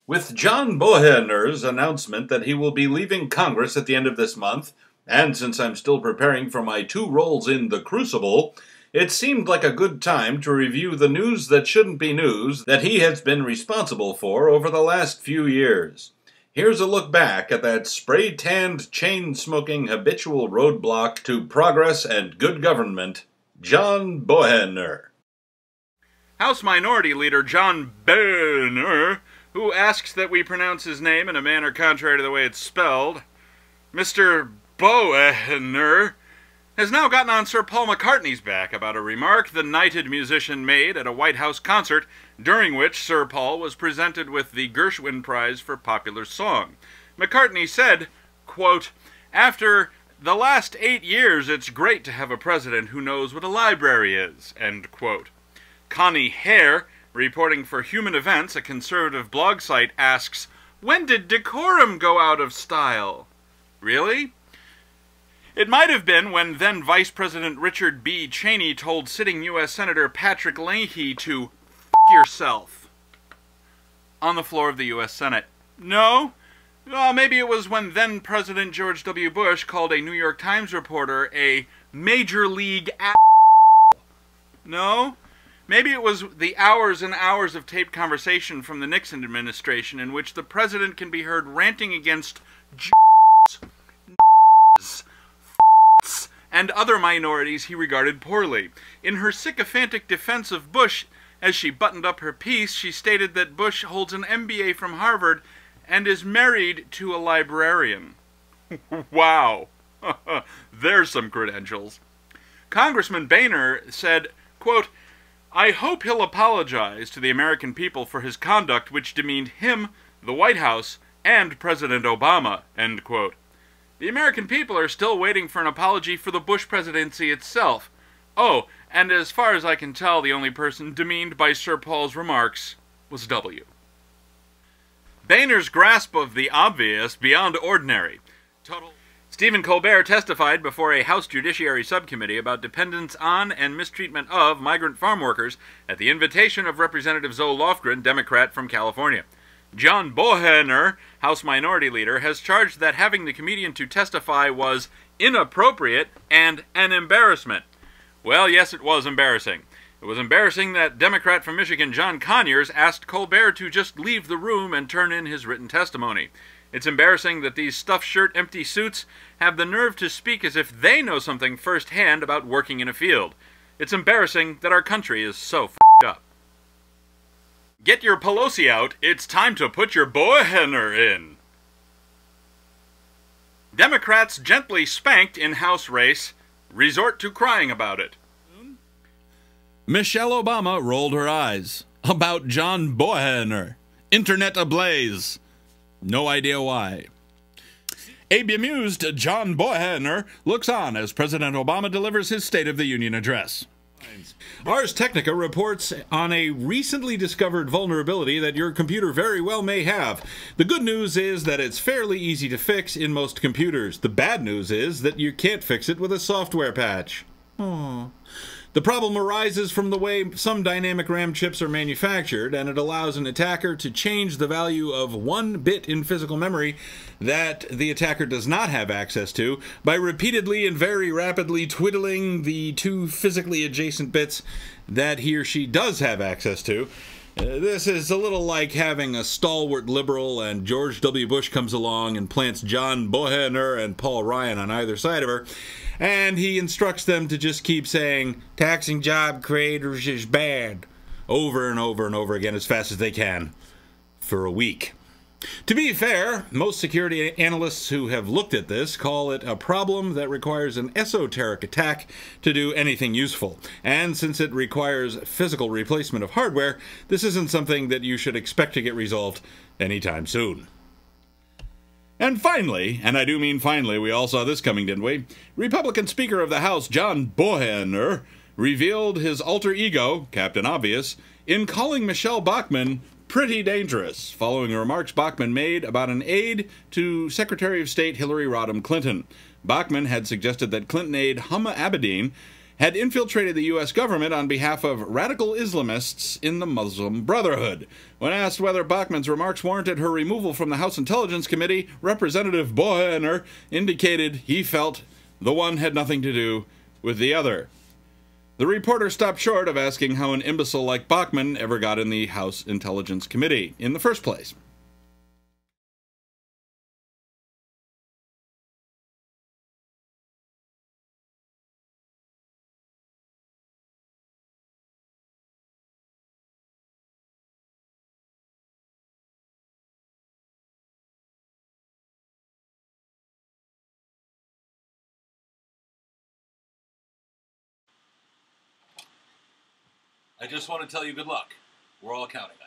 With John Boehner's announcement that he will be leaving Congress at the end of this month, and since I'm still preparing for my 2 roles in The Crucible, it seemed like a good time to review the news that shouldn't be news that he has been responsible for over the last few years. Here's a look back at that spray-tanned, chain-smoking, habitual roadblock to progress and good government, John Boehner. House Minority Leader John Boehner, who asks that we pronounce his name in a manner contrary to the way it's spelled, Mr. Beohner, has now gotten on Sir Paul McCartney's back about a remark the knighted musician made at a White House concert, during which Sir Paul was presented with the Gershwin Prize for Popular Song. McCartney said, quote, "After the last 8 years, it's great to have a president who knows what a library is," end quote. Connie Hare, reporting for Human Events, a conservative blog site, asks, "When did decorum go out of style?" Really? It might have been when then Vice President Richard B. Cheney told sitting U.S. Senator Patrick Leahy to "f*** yourself" on the floor of the U.S. Senate. No? Well, maybe it was when then President George W. Bush called a New York Times reporter a major league a**. No? Maybe it was the hours and hours of taped conversation from the Nixon administration in which the president can be heard ranting against Jews, and other minorities he regarded poorly. In her sycophantic defense of Bush, as she buttoned up her piece, she stated that Bush holds an MBA from Harvard and is married to a librarian. Wow. There's some credentials. Congressman Boehner said, quote, "I hope he'll apologize to the American people for his conduct which demeaned him, the White House, and President Obama," end quote. The American people are still waiting for an apology for the Bush presidency itself. Oh, and as far as I can tell, the only person demeaned by Sir Paul's remarks was W. Boehner's grasp of the obvious beyond ordinary. Stephen Colbert testified before a House Judiciary Subcommittee about dependence on and mistreatment of migrant farm workers at the invitation of Representative Zoe Lofgren, Democrat from California. John Boehner, House Minority Leader, has charged that having the comedian to testify was inappropriate and an embarrassment. Well, yes, it was embarrassing. It was embarrassing that Democrat from Michigan John Conyers asked Colbert to just leave the room and turn in his written testimony. It's embarrassing that these stuffed shirt empty suits have the nerve to speak as if they know something firsthand about working in a field. It's embarrassing that our country is so f***ed up. Get your Pelosi out, it's time to put your Boehner in. Democrats gently spanked in House race, resort to crying about it. Michelle Obama rolled her eyes. About John Boehner. Internet ablaze. No idea why. A bemused John Boehner looks on as President Obama delivers his State of the Union address. Ars Technica reports on a recently discovered vulnerability that your computer very well may have. The good news is that it's fairly easy to fix in most computers. The bad news is that you can't fix it with a software patch. Aww. The problem arises from the way some dynamic RAM chips are manufactured, and it allows an attacker to change the value of 1 bit in physical memory that the attacker does not have access to by repeatedly and very rapidly twiddling the 2 physically adjacent bits that he or she does have access to. This is a little like having a stalwart liberal and George W. Bush comes along and plants John Boehner and Paul Ryan on either side of her, and he instructs them to just keep saying, "Taxing job creators is bad," over and over and over again as fast as they can, for a week. To be fair, most security analysts who have looked at this call it a problem that requires an esoteric attack to do anything useful. And since it requires physical replacement of hardware, this isn't something that you should expect to get resolved anytime soon. And finally, and I do mean finally, we all saw this coming, didn't we? Republican Speaker of the House John Boehner revealed his alter ego, Captain Obvious, in calling Michelle Bachmann pretty dangerous, following remarks Bachmann made about an aide to Secretary of State Hillary Rodham Clinton. Bachmann had suggested that Clinton aide Huma Abedin had infiltrated the U.S. government on behalf of radical Islamists in the Muslim Brotherhood. When asked whether Bachmann's remarks warranted her removal from the House Intelligence Committee, Representative Beohner indicated he felt the one had nothing to do with the other. The reporter stopped short of asking how an imbecile like Bachmann ever got in the House Intelligence Committee in the first place. I just want to tell you good luck. We're all counting on you.